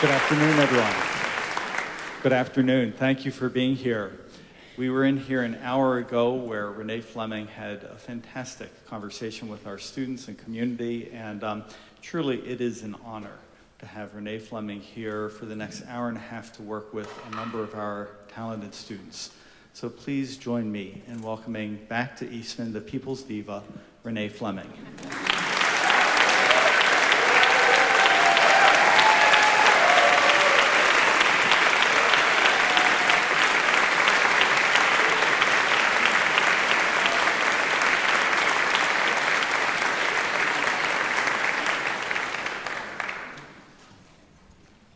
Good afternoon, everyone. Good afternoon. Thank you for being here. We were in here an hour ago where Renée Fleming had a fantastic conversation with our students and community, and truly it is an honor to have Renée Fleming here for the next hour and a half to work with a number of our talented students. So please join me in welcoming back to Eastman the People's Diva, Renée Fleming.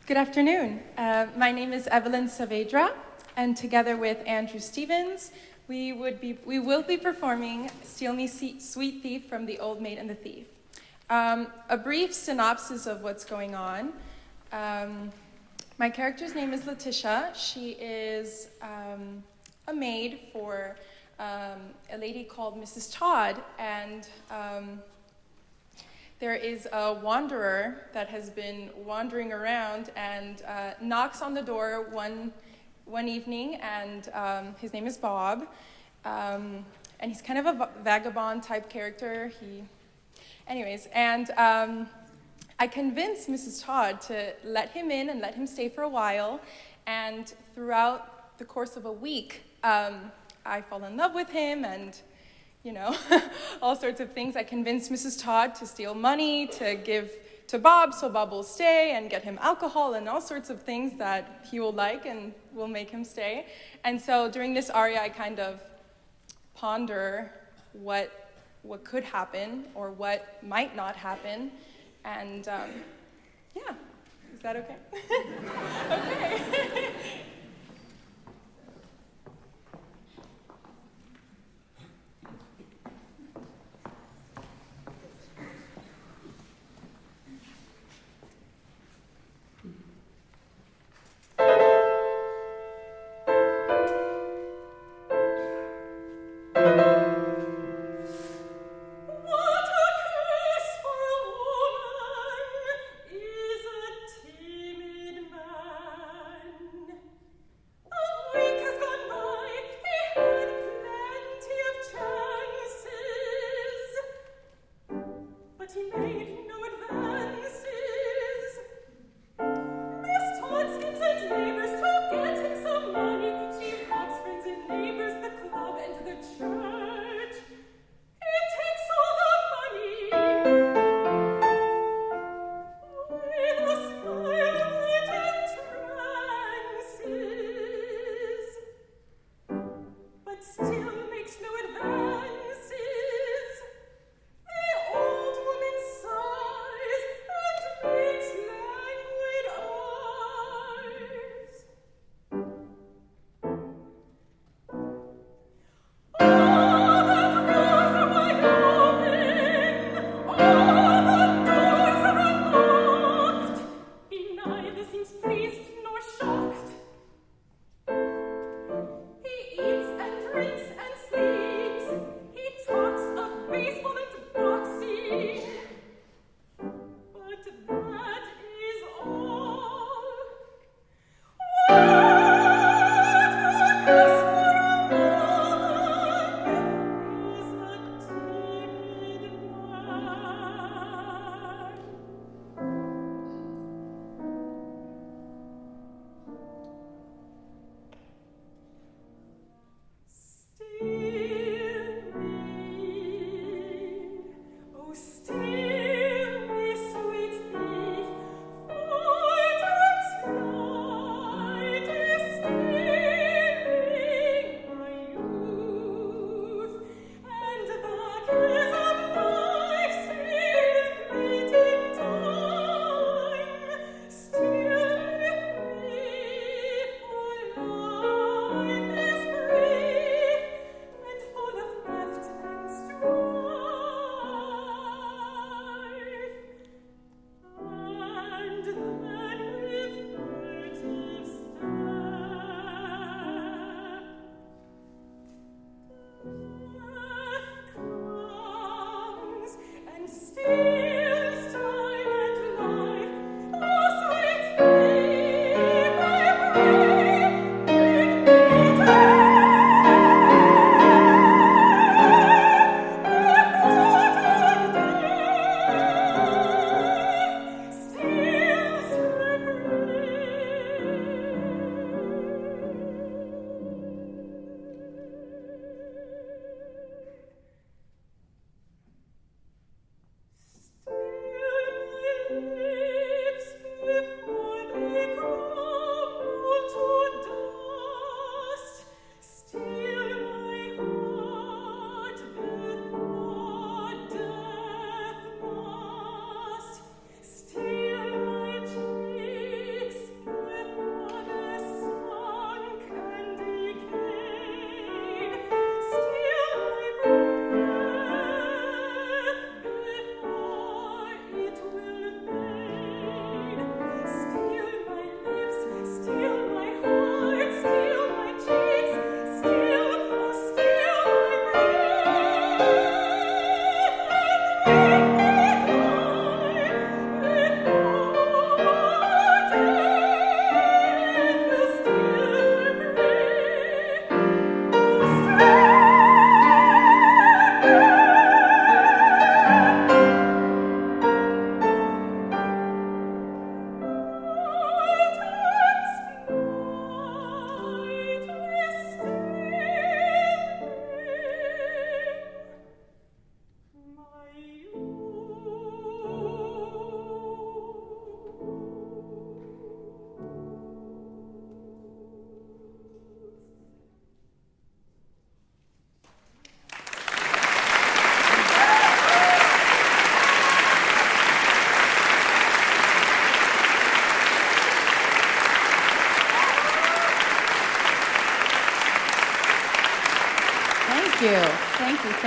Good afternoon. My name is Evelyn Saavedra, and together with Andrew Stevens, we will be performing Steal Me Sweet Thief from The Old Maid and the Thief. A brief synopsis of what's going on. My character's name is Letitia. She is a maid for a lady called Mrs. Todd, and there is a wanderer that has been wandering around and knocks on the door one evening, and his name is Bob, and he's kind of a vagabond type character. I convinced Mrs. Todd to let him in and let him stay for a while, and throughout the course of a week, I fall in love with him, and all sorts of things. I convinced Mrs. Todd to steal money, to give to Bob so Bob will stay, and get him alcohol and all sorts of things that he will like and will make him stay. And so during this aria, I kind of ponder what could happen or what might not happen. And is that okay? Okay.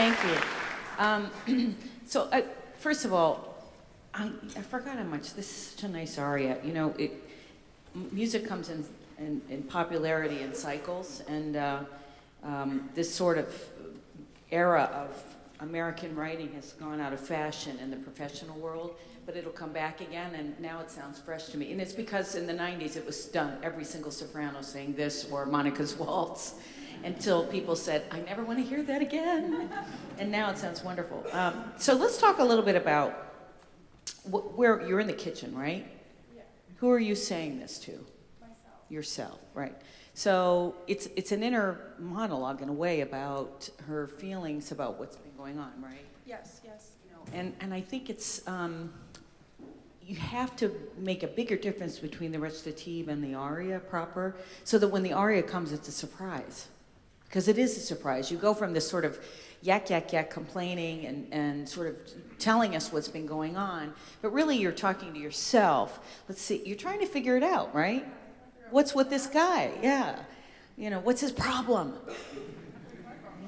Thank you. So, first of all, I forgot how much. This is such a nice aria. You know, music comes in popularity in cycles, and this sort of era of American writing has gone out of fashion in the professional world, but it'll come back again, and now it sounds fresh to me. And it's because in the 90s it was done, every single soprano sang this or Monica's Waltz, until people said, I never want to hear that again. And now it sounds wonderful. So let's talk a little bit about where you're in the kitchen, right? Yeah. Who are you saying this to? Myself. Yourself, right. So it's an inner monologue in a way about her feelings about what's been going on, right? Yes, yes. You know, and I think it's, you have to make a bigger difference between the recitative and the aria proper, so that when the aria comes, it's a surprise. Because it is a surprise. You go from this sort of yak, yak, yak complaining and sort of telling us what's been going on, but really you're talking to yourself. Let's see, you're trying to figure it out, right? What's with this guy? Yeah. You know, what's his problem?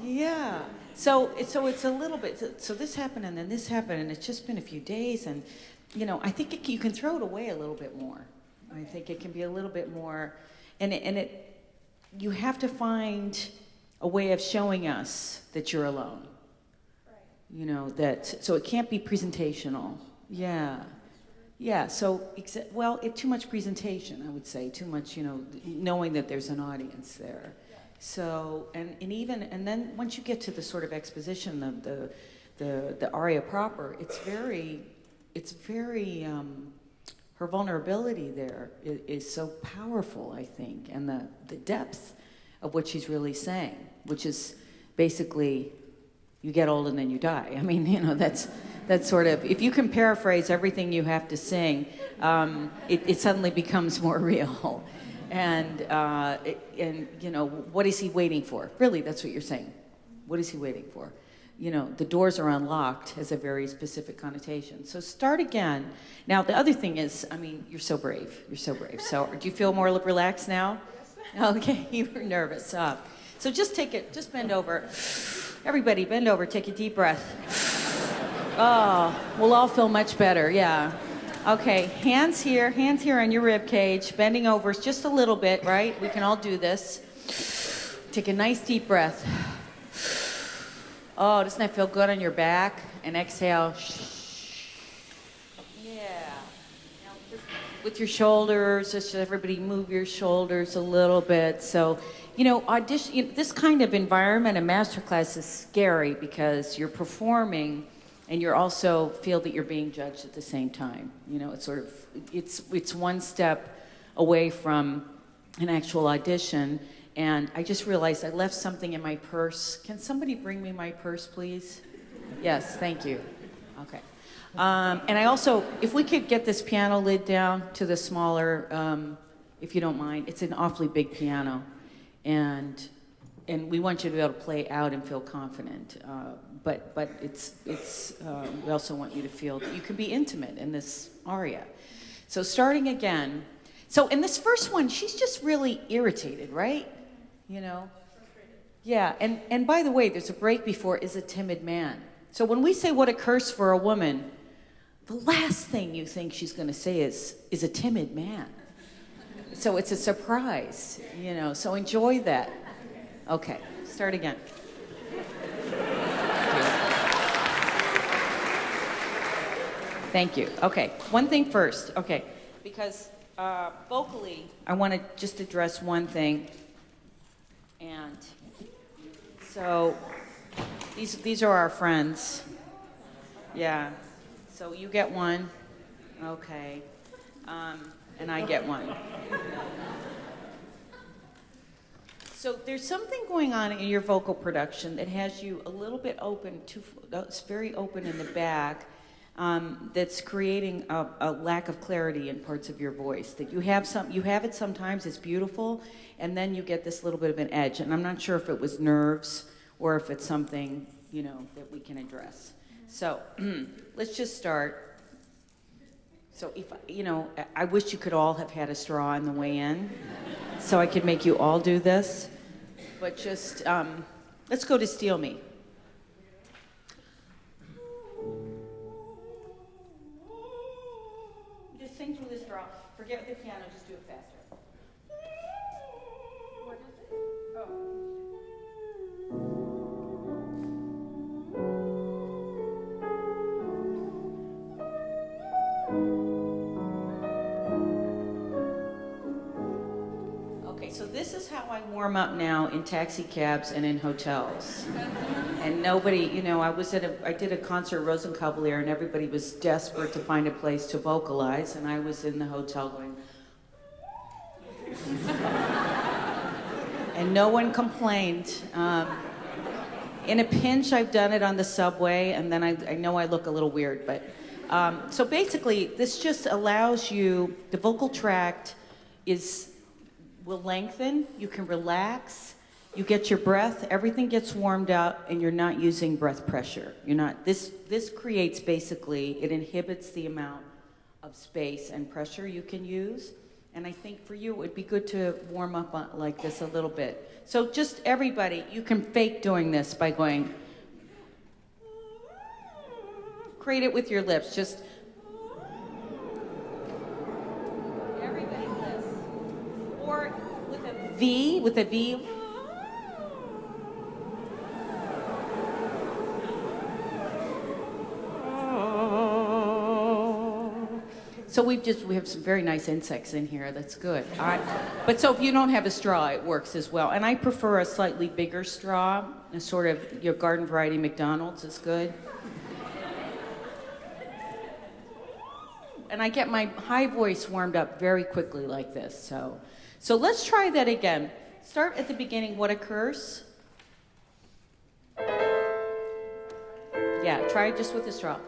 Yeah. So it's a little bit, so this happened and then this happened, and it's just been a few days, and, you know, I think you can throw it away a little bit more. I think it can be a little bit more, and you have to find a way of showing us that you're alone. Right. You know, so it can't be presentational. Yeah. Yeah, so, too much presentation, I would say, too much, you know, knowing that there's an audience there. Yeah. So, and then once you get to the sort of exposition of the aria proper, it's very, her vulnerability there is so powerful, I think, and the depth of what she's really saying, which is basically, you get old and then you die. I mean, you know, that's sort of, if you can paraphrase everything you have to sing, it suddenly becomes more real. And you know, what is he waiting for? Really, that's what you're saying. What is he waiting for? You know, the doors are unlocked has a very specific connotation. So start again. Now, the other thing is, I mean, you're so brave. You're so brave. So do you feel more relaxed now? Yes. Okay, you were nervous. So just bend over. Everybody, bend over, take a deep breath. Oh, we'll all feel much better, yeah. Okay, hands here on your rib cage, bending over just a little bit, right? We can all do this. Take a nice deep breath. Oh, doesn't that feel good on your back? And exhale. Yeah. Now, just with your shoulders, just everybody move your shoulders a little bit. So, you know, this kind of environment, a masterclass, is scary because you're performing and you also feel that you're being judged at the same time. You know, it's sort of, it's one step away from an actual audition. And I just realized I left something in my purse. Can somebody bring me my purse, please? Yes, thank you. Okay. And I also, if we could get this piano lid down to the smaller, if you don't mind. It's an awfully big piano. And we want you to be able to play out and feel confident. But we also want you to feel that you can be intimate in this aria. So starting again. So in this first one, she's just really irritated, right? You know? Yeah, and by the way, there's a break before is a timid man. So when we say what a curse for a woman, the last thing you think she's going to say is a timid man. So it's a surprise, you know, so enjoy that. Okay, start again. Thank you. Okay, one thing first. Okay, because vocally, I want to just address one thing. And so these are our friends. Yeah. So you get one. Okay. And I get one. So there's something going on in your vocal production that has you a little bit open, it's very open in the back, that's creating a lack of clarity in parts of your voice. That you have it sometimes, it's beautiful, and then you get this little bit of an edge. And I'm not sure if it was nerves or if it's something, you know, that we can address. So let's just start. So if, you know, I wish you could all have had a straw on the way in so I could make you all do this. But just, let's go to Steal Me. Forget the piano, just do it faster. What is it? Oh. Okay, so this is how I warm up now in taxi cabs and in hotels. And nobody, I did a concert at Rosenkavalier, and everybody was desperate to find a place to vocalize, and I was in the hotel going, and no one complained. In a pinch, I've done it on the subway, and then I know I look a little weird, but so basically, this just allows you, the vocal tract will lengthen, you can relax, you get your breath, everything gets warmed up, and you're not using breath pressure. This creates basically, it inhibits the amount of space and pressure you can use. And I think for you, it would be good to warm up like this a little bit. So just everybody, you can fake doing this by going, create it with your lips, just everybody this. Or with a V. So we have some very nice insects in here. That's good. All right. But so if you don't have a straw, it works as well. And I prefer a slightly bigger straw. A sort of your garden variety McDonald's is good. And I get my high voice warmed up very quickly like this. So let's try that again. Start at the beginning. What occurs? Yeah. Try it just with the straw.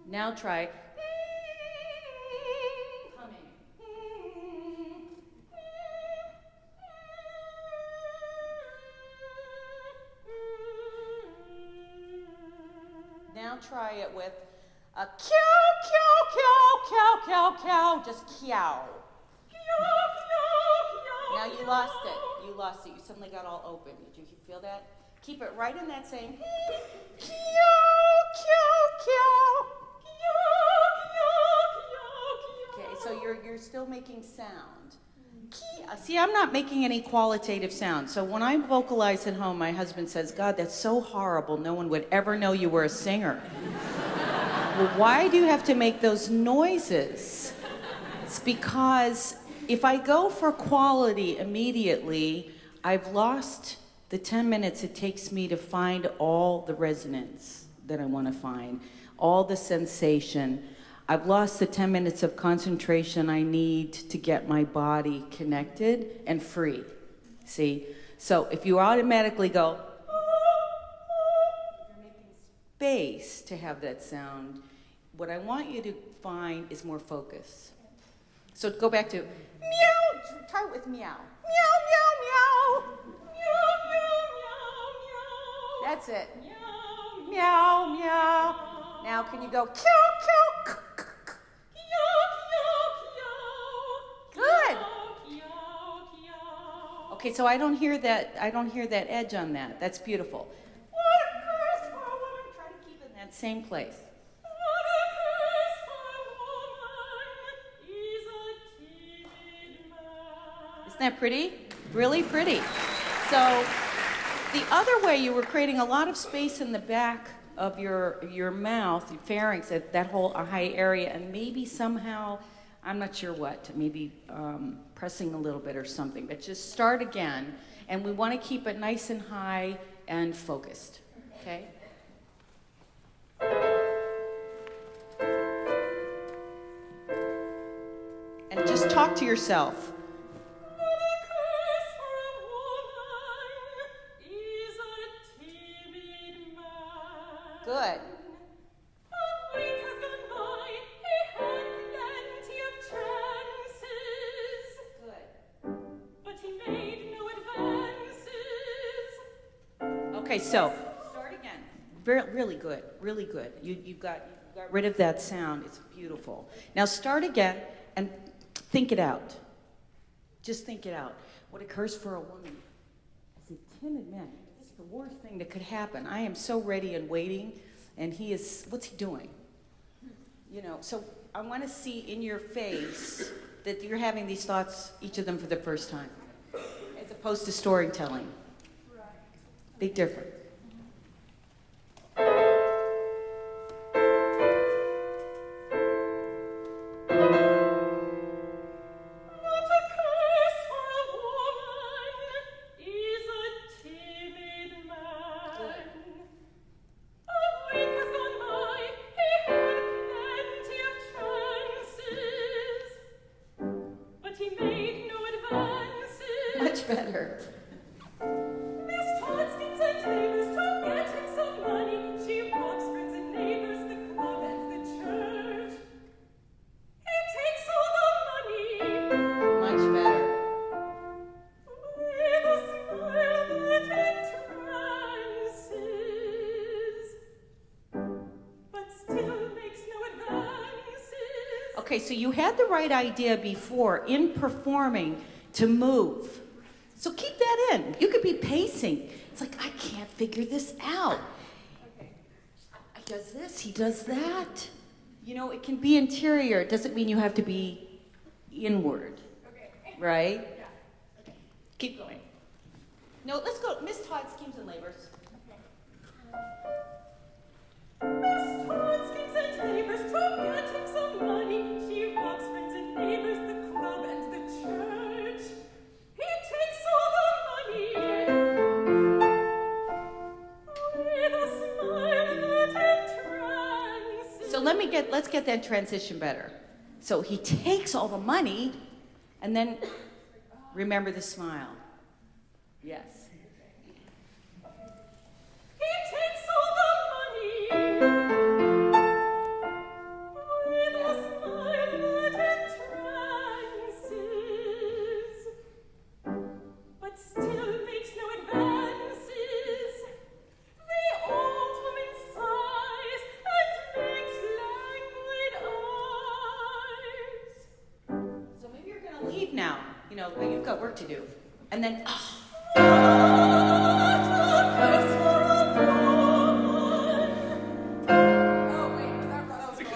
Now try humming. Now try it with a kyow, kyow, kyow, kyow, kyow, kyow. Just kyow. Now you lost it. You lost it. You suddenly got all open. Did you feel that? Keep it right in that same kyow, kyow, kyow. Okay, so you're still making sound. See, I'm not making any qualitative sound. So when I vocalize at home, my husband says, God, that's so horrible. No one would ever know you were a singer. Well, why do you have to make those noises? It's because if I go for quality immediately, I've lost the 10 minutes it takes me to find all the resonance that I want to find, all the sensation. I've lost the 10 minutes of concentration I need to get my body connected and free. See? So if you automatically go, you're making space to have that sound. What I want you to find is more focus. So go back to meow. Try it with meow. Meow, meow, meow. Meow, meow, meow, meow. That's it. Meow, meow, meow. Now can you go kyow, kyow, good. Okay, so I don't hear that edge on that. That's beautiful. Try to keep it in that same place. Isn't that pretty? Really pretty. So the other way, you were creating a lot of space in the back of your mouth, your pharynx, that whole high area, and maybe somehow, I'm not sure what, maybe pressing a little bit or something, but just start again, and we want to keep it nice and high and focused, okay? And just talk to yourself. Good. Okay, so start again. Really good, really good. You got rid of that sound. It's beautiful. Now start again and think it out. Just think it out. What occurs for a woman He's a timid man. This is the worst thing that could happen. I am so ready and waiting, and he is, what's he doing? You know, so I want to see in your face that you're having these thoughts, each of them for the first time, as opposed to storytelling. Right. Big difference. Much better. Miss Todd schemes and neighbors to get him some money. She robs friends and neighbors, the club and the church. He takes all the money Much better. with a smile that entrances, but still makes no advances. Okay, so you had the right idea before in performing to move. So keep that in. You could be pacing. It's like, I can't figure this out. Okay. He does this, he does that. You know, it can be interior. It doesn't mean you have to be inward, Okay. right? Yeah. Keep going. No, let's go. Miss Todd schemes and labors. Miss Todd schemes and neighbors to get him some money. She robs friends and neighbors, the club and the church. He takes all the money with a smile that entrances. So let's get that transition better. So he takes all the money, and then remember the smile. Yes. He takes all the money with a smile that entrances, but still makes no advances. The old woman sighs and makes languid eyes. So maybe you're gonna leave now. You know, but you've got work to do. And then, Oh, wait, that was good.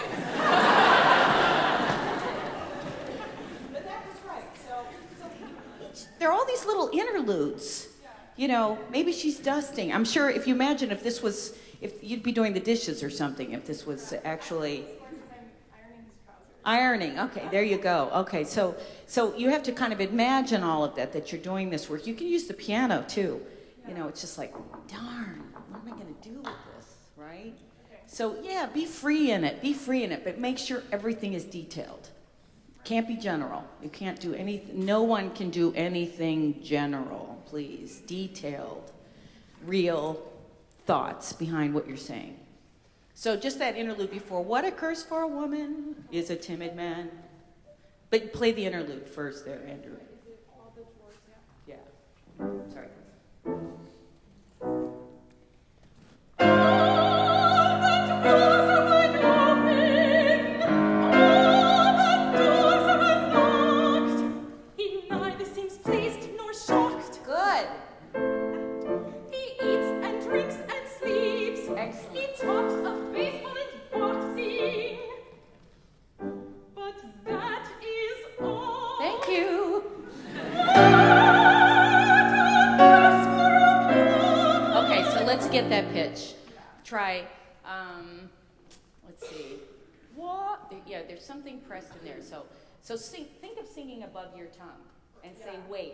But that was right. So there are all these little interludes. You know, maybe she's dusting. I'm sure if you imagine if you'd be doing the dishes or something, if this was actually ironing. Okay, there you go. Okay, so you have to kind of imagine all of that you're doing this work. You can use the piano too. You know, it's just like, darn, what am I going to do with this, right? So yeah, be free in it, but make sure everything is detailed. Can't be general. You can't do anything. No one can do anything general, please. Detailed, real thoughts behind what you're saying. So just that interlude before, what occurs for a woman is a timid man. But play the interlude first there, Andrew. Yeah. Sorry. He neither seems pleased nor shocked. Good. He eats and drinks and sleeps. Excellent. He talks of baseball and boxing. But that is all. Thank you. Okay, so let's get that pitch. Try, let's see. What? Yeah, there's something pressed in there. So think of singing above your tongue and say, wait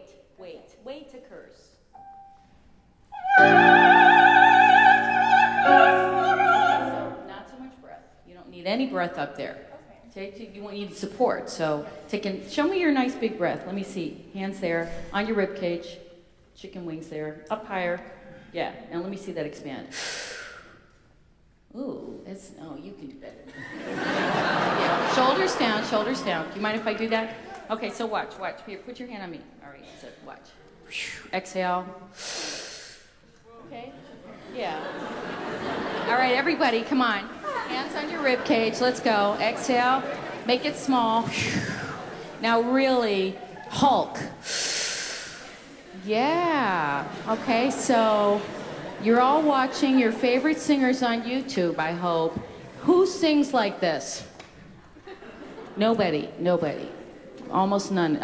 occurs. So not so much breath. You don't need any breath up there. You need support. So show me your nice big breath. Let me see. Hands there on your rib cage. Chicken wings there. Up higher. Yeah. Now let me see that expand. Ooh, you can do better. Yeah. Shoulders down. Do you mind if I do that? Okay, so watch. Here, put your hand on me. All right, so watch. Exhale. Okay? Yeah. All right, everybody, come on. Hands on your rib cage. Let's go. Exhale. Make it small. Now really Hulk. Yeah. Okay, so you're all watching your favorite singers on YouTube, I hope. Who sings like this? Nobody. Almost none.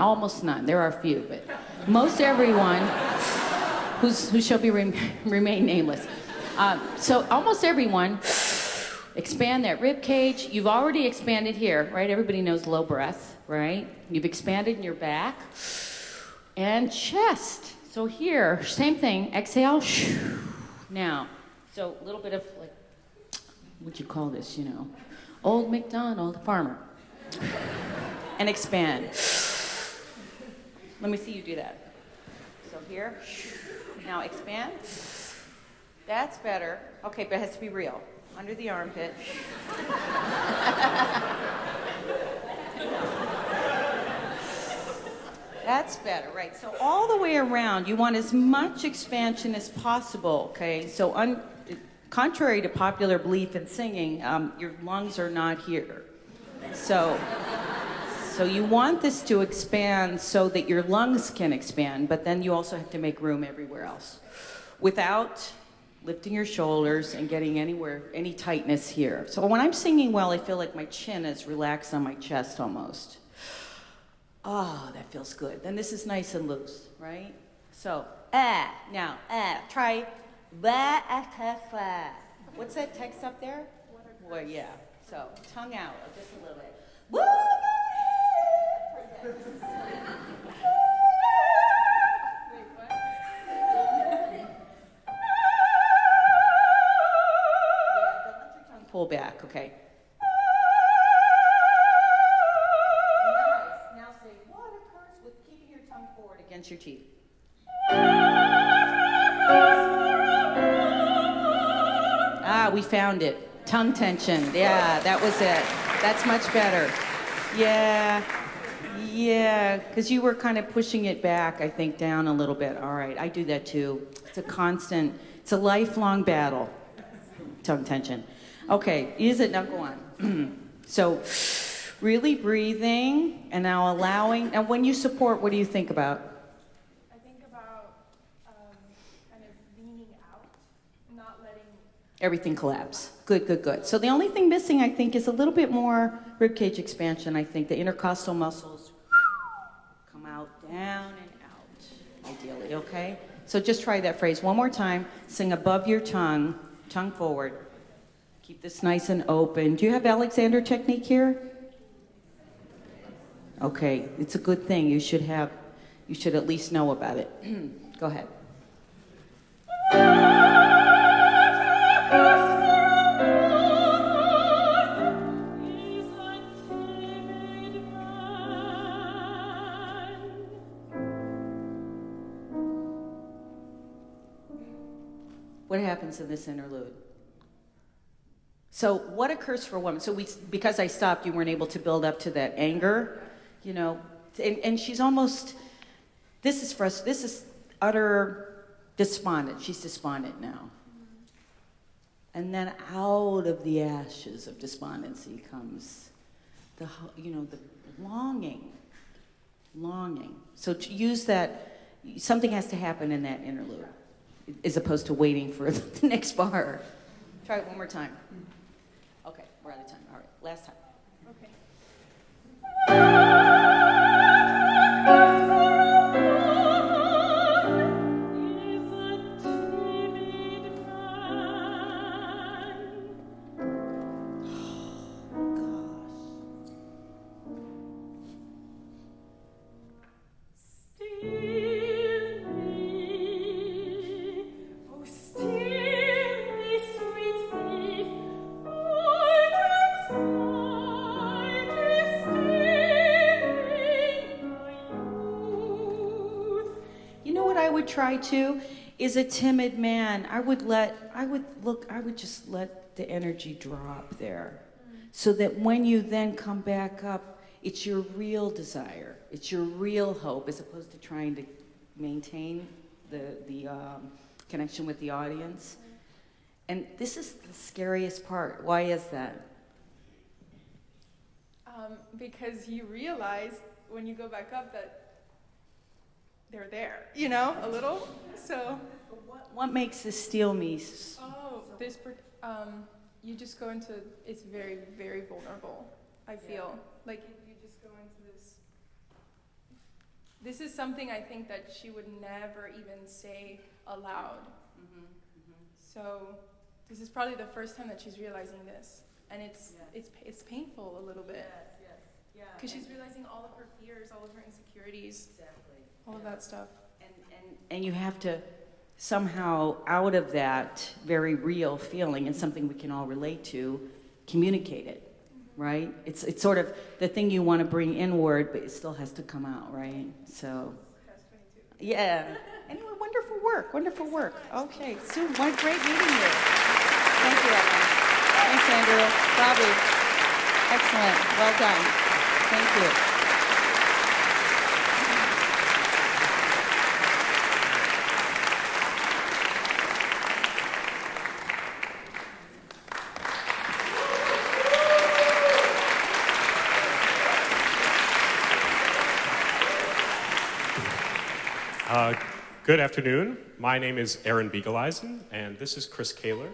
There are a few, but most everyone who shall remain nameless. So almost everyone, expand that rib cage. You've already expanded here, right? Everybody knows low breath, right? You've expanded in your back and chest. So here, same thing. Exhale. Now, so a little bit of like, what'd you call this? Old MacDonald farmer. And expand. Let me see you do that. So here. Now expand. That's better. Okay, but it has to be real. Under the armpit. That's better, right? So all the way around, you want as much expansion as possible, okay? So contrary to popular belief in singing, your lungs are not here. So you want this to expand so that your lungs can expand, but then you also have to make room everywhere else without lifting your shoulders and getting any tightness here. So when I'm singing well, I feel like my chin is relaxed on my chest almost. Oh, that feels good. Then this is nice and loose, right? So, now, try, what's that text up there? Well, yeah. So, tongue out, just a little bit. Woo! Wait, what? Yeah, don't let your tongue pull back, okay? Nice. Now say, what occurs with keeping your tongue forward against your teeth? We found it. Tongue tension. Yeah, that was it. That's much better. Yeah, because you were kind of pushing it back, I think, down a little bit. All right, I do that too. It's a lifelong battle. Tongue tension. Okay, use it, now go on. So, really breathing, and now allowing. Now, when you support, what do you think about? I think about kind of leaning out, not letting Everything collapse. Good. So the only thing missing, I think, is a little bit more ribcage expansion, I think. The intercostal muscles come out, down and out, ideally, okay? So just try that phrase one more time. Sing above your tongue, tongue forward. Keep this nice and open. Do you have Alexander technique here? Okay, it's a good thing. You should at least know about it. Go ahead. What happens in this interlude? So what occurs for a woman? So because I stopped, you weren't able to build up to that anger, and she's almost, this is utter despondent. She's despondent now. And then out of the ashes of despondency comes the longing. So to use that, something has to happen in that interlude, as opposed to waiting for the next bar. Try it one more time. Okay, we're out of time. All right, last time. Okay. Try to is a timid man. I would just let the energy drop there, so that when you then come back up, it's your real desire, it's your real hope, as opposed to trying to maintain the connection with the audience. And this is the scariest part. Why is that? Because you realize when you go back up that they're there, you know, a little. So, What makes the steel mies? you just go into, it's very, very vulnerable, I feel. Like, you just go into this. This is something I think that she would never even say aloud. So, this is probably the first time that she's realizing this. And it's painful a little bit. Because she's realizing all of her fears, all of her insecurities, all of that stuff. And you have to somehow, out of that very real feeling and something we can all relate to, communicate it, right? It's sort of the thing you want to bring inward, but it still has to come out, right? So, yeah. Anyway, wonderful work. Okay, Sue, what great meeting you. Thank you, Evelyn. Thanks, Andrew. Bobby. Excellent. Well done. Thank you. Good afternoon. My name is Aaron Bigeleisen, and this is Chris Kaler.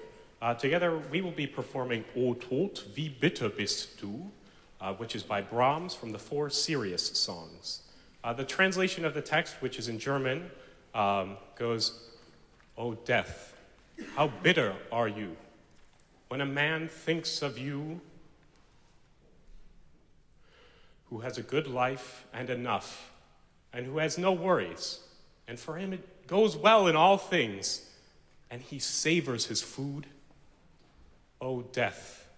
Together, we will be performing O Tod, wie bitter bist du, which is by Brahms from the 4 Serious songs. The translation of the text, which is in German, goes, O death, how bitter are you? When a man thinks of you who has a good life and enough, and who has no worries, and for him it goes well in all things, and he savors his food. O death,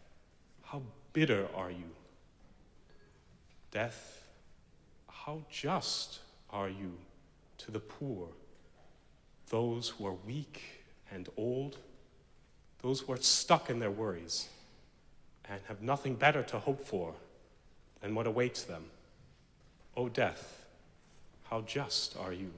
how bitter are you? Death, how just are you to the poor, those who are weak and old, those who are stuck in their worries, and have nothing better to hope for than what awaits them. O death, how just are you?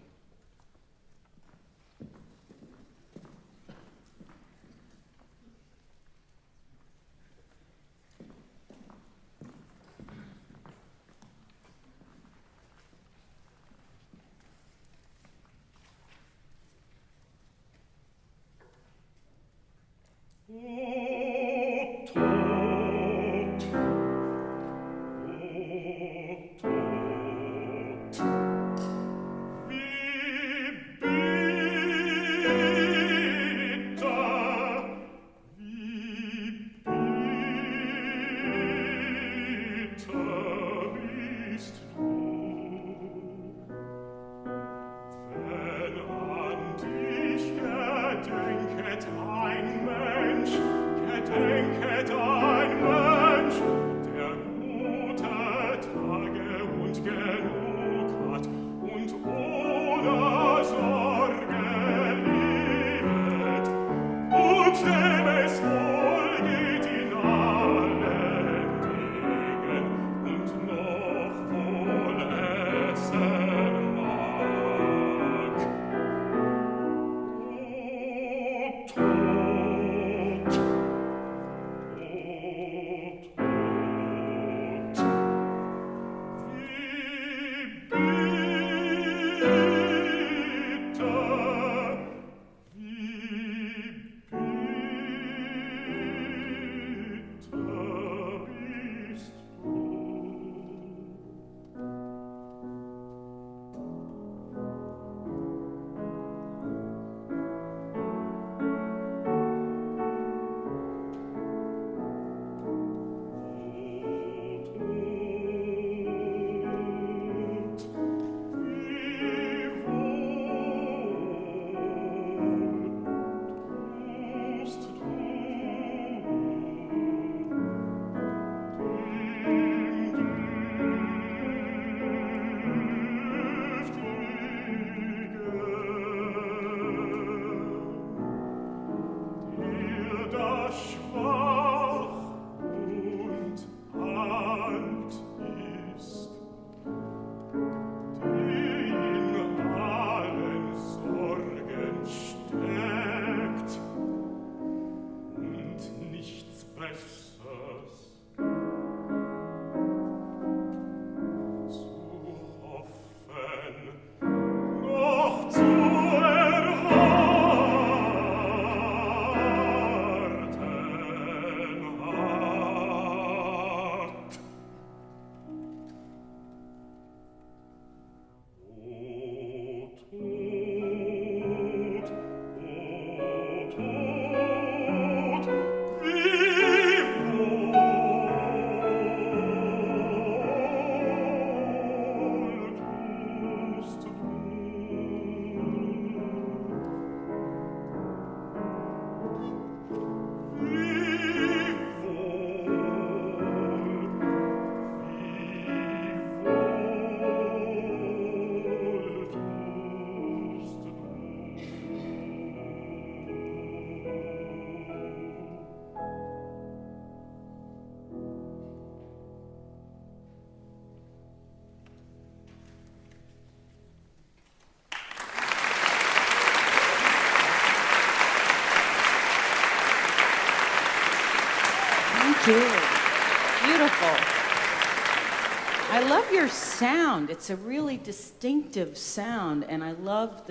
your sound. It's a really distinctive sound, and I love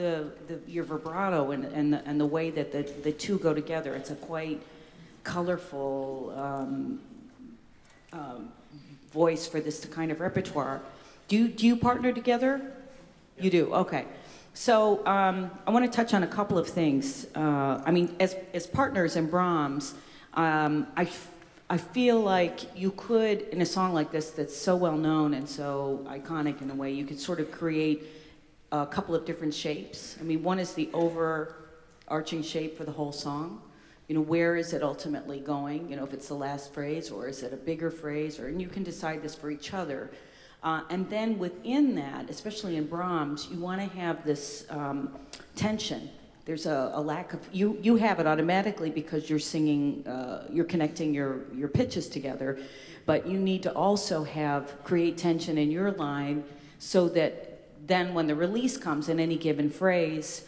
your vibrato and the way that the two go together. It's a quite colorful voice for this kind of repertoire. Do you partner together? Yeah. You do. Okay. So I want to touch on a couple of things. I mean, as partners in Brahms, I feel like you could, in a song like this that's so well known and so iconic in a way, you could sort of create a couple of different shapes. I mean, one is the overarching shape for the whole song. You know, where is it ultimately going? You know, if it's the last phrase, or is it a bigger phrase? And you can decide this for each other. And then within that, especially in Brahms, you want to have this tension. There's a lack of, you have it automatically because you're singing, you're connecting your pitches together, but you need to also create tension in your line so that then when the release comes in any given phrase,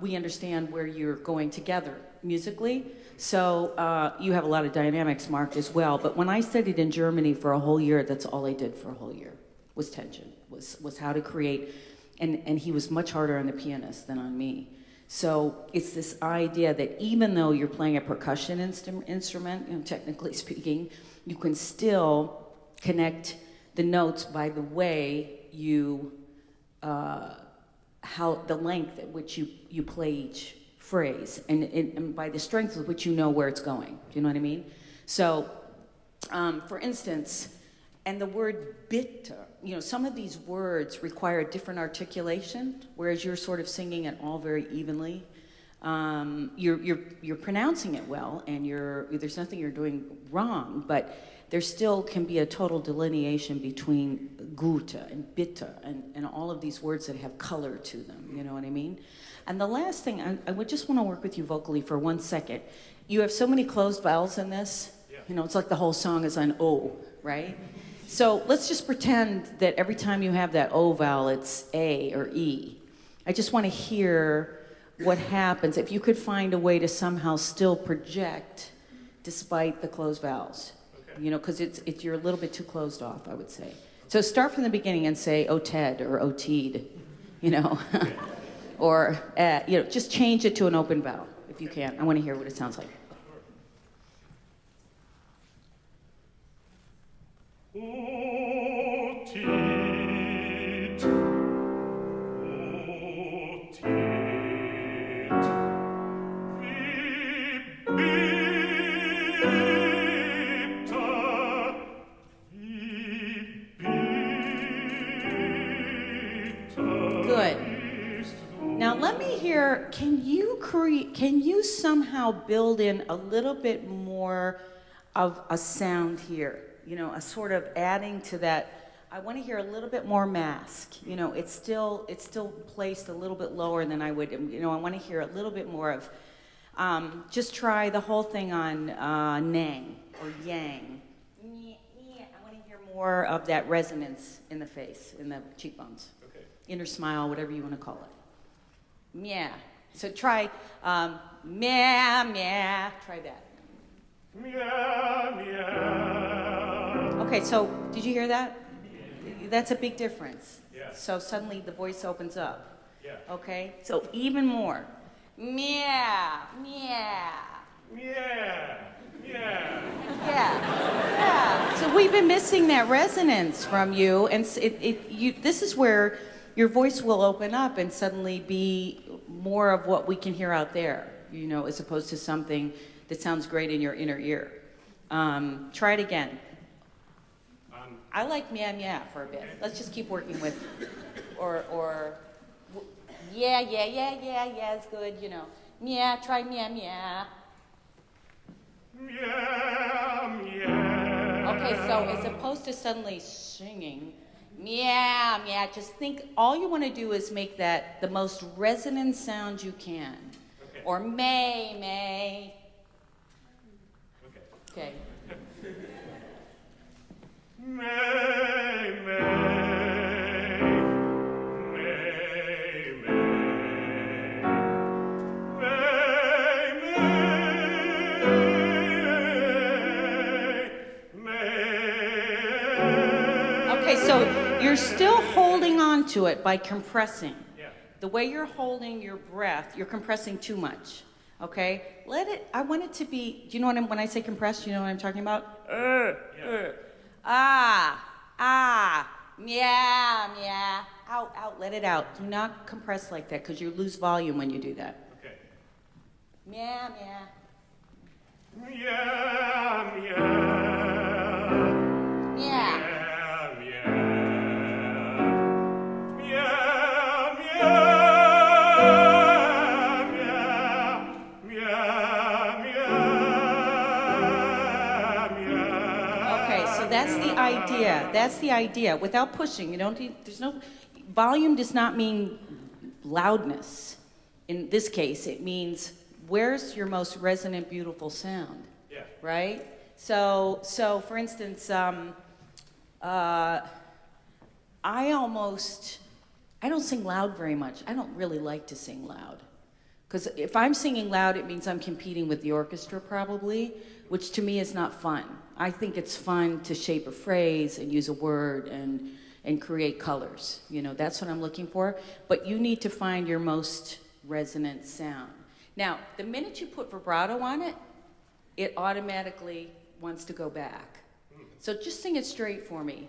we understand where you're going together musically. So you have a lot of dynamics marked as well. But when I studied in Germany for a whole year, that's all I did for a whole year, was tension, was how to create, and he was much harder on the pianist than on me. So it's this idea that even though you're playing a percussion instrument, you know, technically speaking, you can still connect the notes by the way you, how the length at which you play each phrase, and by the strength with which you know where it's going. Do you know what I mean? So, for instance, and the word bitte, you know, some of these words require a different articulation, whereas you're sort of singing it all very evenly. You're pronouncing it well, and there's nothing you're doing wrong, but there still can be a total delineation between gute and bitte and all of these words that have color to them. You know what I mean? And the last thing, I would just want to work with you vocally for 1 second. You have so many closed vowels in this. Yeah. You know, it's like the whole song is on O, right? So let's just pretend that every time you have that O vowel, it's A or E. I just want to hear what happens if you could find a way to somehow still project despite the closed vowels. Okay. You know, because you're a little bit too closed off, I would say. So start from the beginning and say O Ted or O Teed, you know. Okay. Or, you know, just change it to an open vowel if you can. I want to hear what it sounds like. Good. Now let me hear, can you somehow build in a little bit more of a sound here? You know, a sort of adding to that. I want to hear a little bit more mask. You know, it's still placed a little bit lower than I would, you know, I want to hear a little bit more of, just try the whole thing on nang or yang. I want to hear more of that resonance in the face, in the cheekbones. Okay. Inner smile, whatever you want to call it. Meow. So try meow, meow. Try that. Meow, meow. Okay, so did you hear that? That's a big difference. Yeah. So suddenly the voice opens up. Yeah. Okay, so even more. Meow, meow. Meow, meow. Yeah. So we've been missing that resonance from you, and this is where your voice will open up and suddenly be more of what we can hear out there, you know, as opposed to something that sounds great in your inner ear. Try it again. I like meow meow for a bit. Okay. Let's just keep working with, or yeah is good, you know. Meow, try meow meow. Meow meow. Okay, so as opposed to suddenly singing, meow, meow. Just think, all you want to do is make that the most resonant sound you can. Okay. Or may. Okay. Okay, so respond to it by compressing. Yeah. The way you're holding your breath, you're compressing too much. Okay? I want it to be, do you know when I say compress, do you know what I'm talking about? Meow. Out, let it out. Do not compress like that because you lose volume when you do that. Okay. Meow. Meow, meow. Yeah. Meow, meow. Meow, meow. Meow, meow. Meow. Okay, so that's the idea. That's the idea. Without pushing, you don't need, there's no, volume does not mean loudness. In this case, it means where's your most resonant, beautiful sound? Yeah. Right? So for instance, I don't sing loud very much. I don't really like to sing loud. Because if I'm singing loud, it means I'm competing with the orchestra probably, which to me is not fun. I think it's fun to shape a phrase and use a word and create colors. You know, that's what I'm looking for. But you need to find your most resonant sound. Now, the minute you put vibrato on it, it automatically wants to go back. So just sing it straight for me.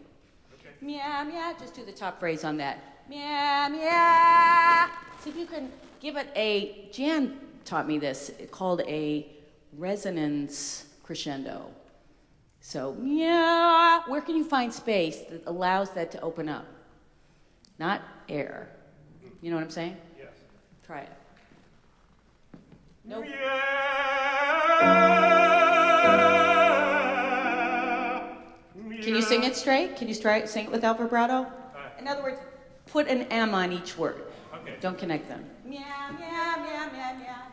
Okay. Meow, meow. Just do the top phrase on that. Meow, meow. See if you can give it a, Jan taught me this, called a resonance crescendo. So, meow. Where can you find space that allows that to open up? Not air. You know what I'm saying? Yes. Try it. Nope. Can you sing it straight? Can you sing it without vibrato? In other words, put an M on each word. Okay. Don't connect them. Meow, meow, meow, meow, meow.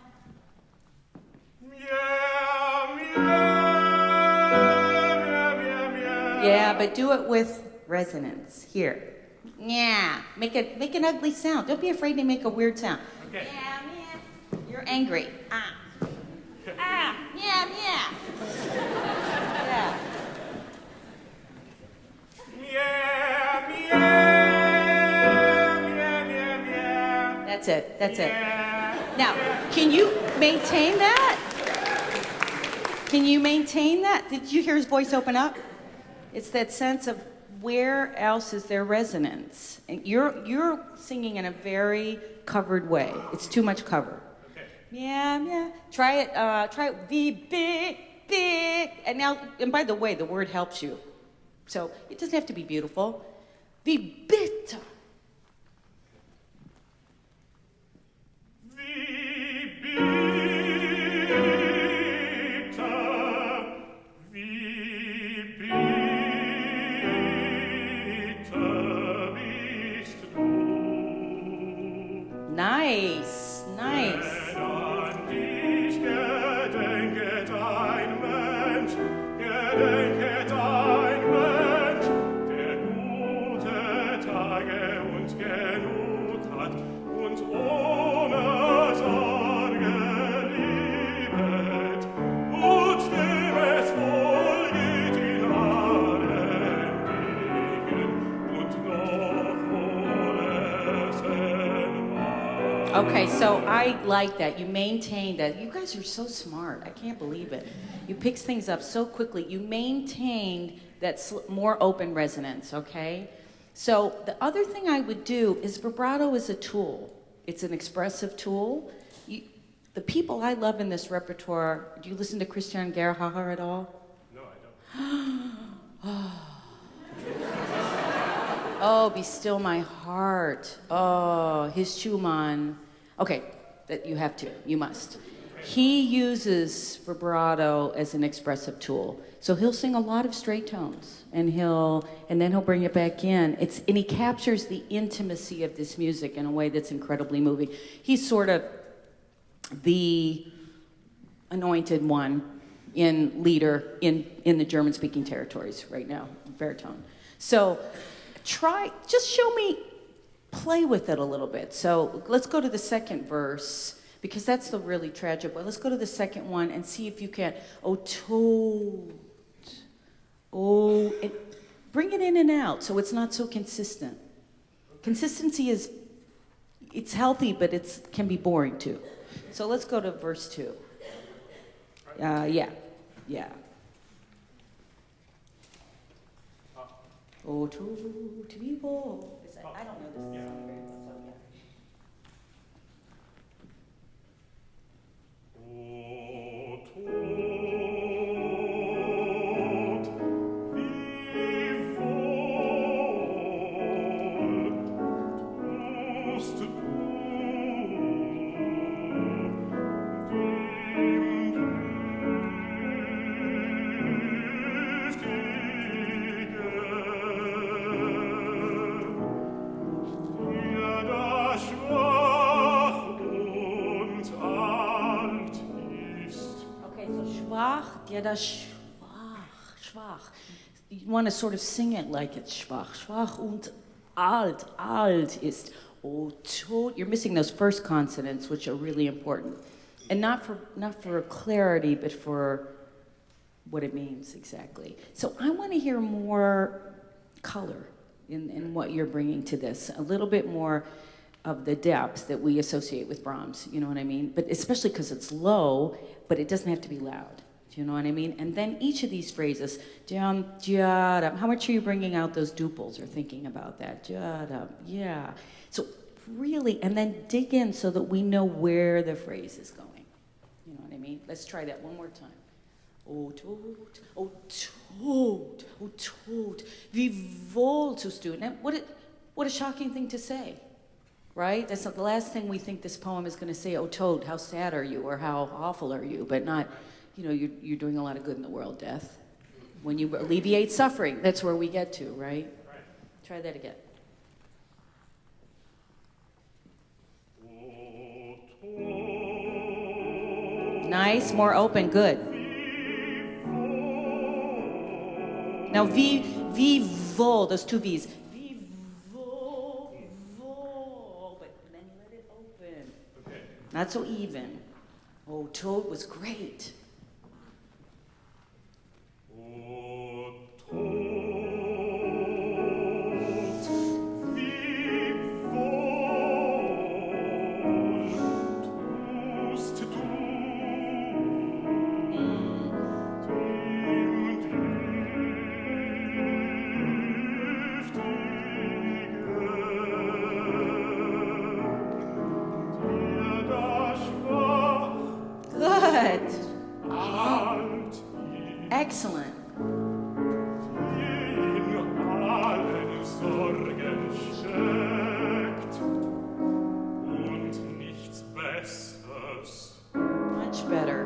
Meow, meow, meow, meow, meow. Yeah, but do it with resonance. Here. Yeah. Make an ugly sound. Don't be afraid to make a weird sound. Okay. Yeah, yeah. You're angry. Ah. Ah. Yeah, yeah. Yeah. Meow, meow, meow, meow, meow. That's it. That's it. Meow. Now, can you maintain that? Can you maintain that? Did you hear his voice open up? It's that sense of where else is there resonance? And you're singing in a very covered way. It's too much cover. Okay. Yeah, yeah. Try it. V big. And now, and by the way, the word helps you. So it doesn't have to be beautiful. V bitter. Nice, nice. An dich gedenket ein Mensch, der gute Tage uns genug hat und ohne Sorge liebet und dem es wohl geht in allen Wegen und noch wohlesen mag. Okay, so I like that. You maintain that. You guys are so smart. I can't believe it. You pick things up so quickly. You maintained that more open resonance, okay? So the other thing I would do is vibrato is a tool. It's an expressive tool. The people I love in this repertoire, do you listen to Christian Gerhaher at all? No, I don't. Oh, be still my heart. Oh, his Schumann. Okay, that you have to, you must. He uses vibrato as an expressive tool. So he'll sing a lot of straight tones and then he'll bring it back in. And he captures the intimacy of this music in a way that's incredibly moving. He's sort of the anointed one leader in the German-speaking territories right now, baritone. So just show me, play with it a little bit. So let's go to the second verse, because that's the really tragic one. Let's go to the second one and see if you can, and bring it in and out so it's not so consistent. Consistency it's healthy, but it can be boring too. So let's go to verse 2. Yeah. Oh, to be bold. I don't know this song very well, so yeah. Ja, das schwach. You want to sort of sing it like it's schwach und alt ist. Oh, tot. You're missing those first consonants, which are really important, and not for clarity, but for what it means exactly. So I want to hear more color in what you're bringing to this. A little bit more of the depth that we associate with Brahms. You know what I mean? But especially because it's low, but it doesn't have to be loud. Do you know what I mean? And then each of these phrases, jam, jadam, how much are you bringing out those duples or thinking about that? Jadam, yeah. So really, and then dig in so that we know where the phrase is going. You know what I mean? Let's try that one more time. Oh, tot, oh, tot, oh, tot. Wie wohl tust du? Now, what a shocking thing to say, right? That's not the last thing we think this poem is going to say. Oh, tot, how sad are you, or how awful are you? But not, you know, you're doing a lot of good in the world, Death. When you alleviate suffering, that's where we get to, right? Try that again. Nice, more open, good. Now, wie wohl, those two V's. Wie wohl, but then let it open. Okay. Not so even. Oh, tot was great. Excellent. Much better.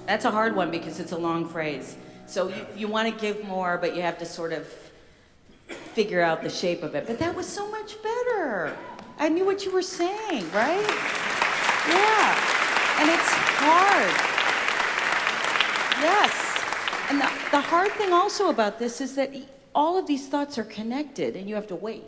That's a hard one because it's a long phrase. So you want to give more, but you have to sort of figure out the shape of it. But that was so much better. I knew what you were saying, right? Yeah. And it's hard. Yes. And the hard thing also about this is that all of these thoughts are connected, and you have to wait.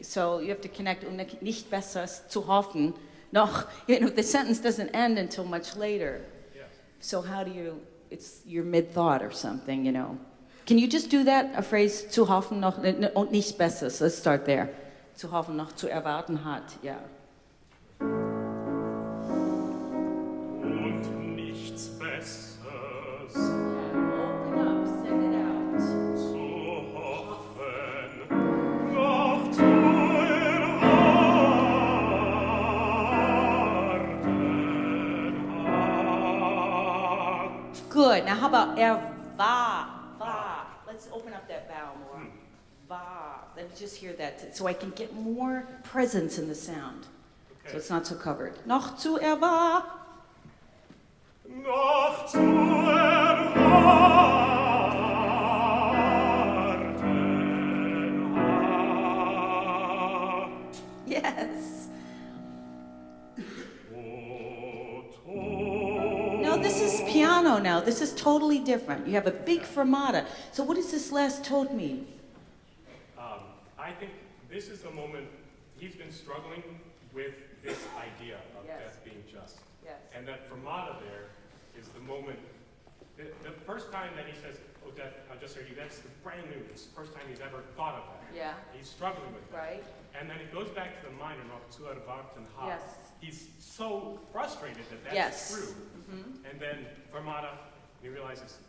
So you have to connect, nicht besser zu hoffen. Noch, the sentence doesn't end until much later. Yes. So how do you... It's your mid-thought or something, you know. Can you just do that, a phrase, zu hoffen noch, und nichts Besseres, let's start there. Zu hoffen noch, zu erwarten hat, ja. Und nichts Besseres. Open up, send it out. Zu hoffen, noch zu Good. Now how about va? Let's open up that vowel more. Va. Let me just hear that so I can get more presence in the sound. Okay. So it's not so covered. Noch zu erwarten. Noch zu erwarten. Yes. No, this is piano now. This is totally different. You have a big fermata. So what does this last tot mean? I think this is the moment he's been struggling with this idea of Yes. death being just. Yes. And that fermata there is the moment, the first time that he says, oh, death, I'll just heard you, that's brand new. It's the first time he's ever thought of that. Yeah. He's struggling with that. Right. And then it goes back to the minor note, zu erwarten hat. Yes. He's so frustrated that that's Yes. true. And then fermata, he realizes,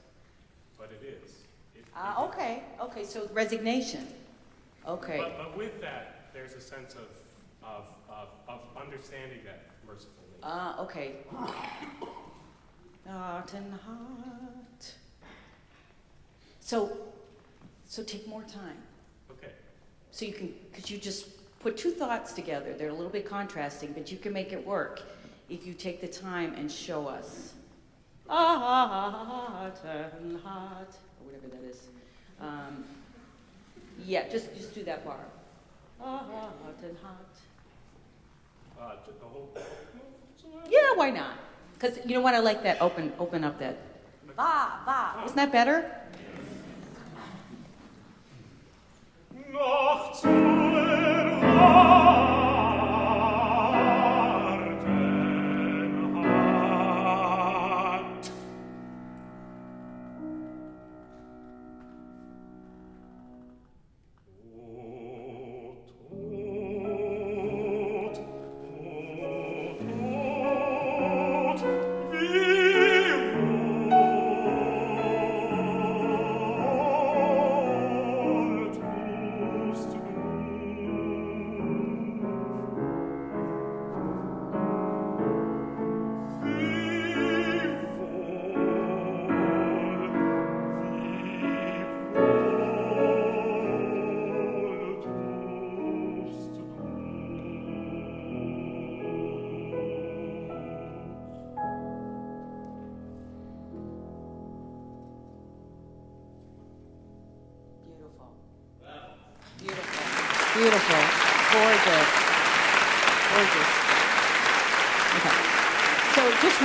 but it is. Okay, so resignation. Okay. But with that, there's a sense of understanding that mercifully. Okay. Not and hot. So take more time. Okay. So you can, because you just put two thoughts together. They're a little bit contrasting, but you can make it work if you take the time and show us. Hot and hot, or whatever that is. Yeah, just do that bar. Hot and hot. The whole. Yeah, why not? Because you know what? I like that. Open up that. Va. Isn't that better? Noch zu erwarten hat. O Tod, wie wohl tust du. Beautiful. Gorgeous. Okay. So just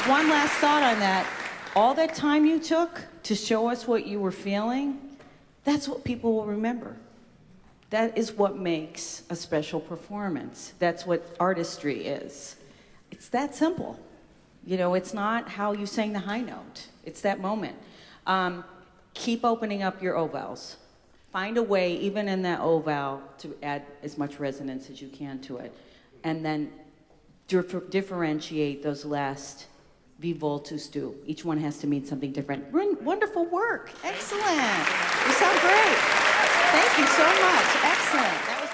one last thought on that. All that time you took to show us what you were feeling, that's what people will remember. That is what makes a special performance. That's what artistry is. It's that simple. You know, it's not how you sang the high note. It's that moment. Keep opening up your ovals. Find a way, even in that oval, to add as much resonance as you can to it. And then differentiate those last vivoltus do. Each one has to mean something different. Wonderful work. Excellent. You sound great. Thank you so much. Excellent. That was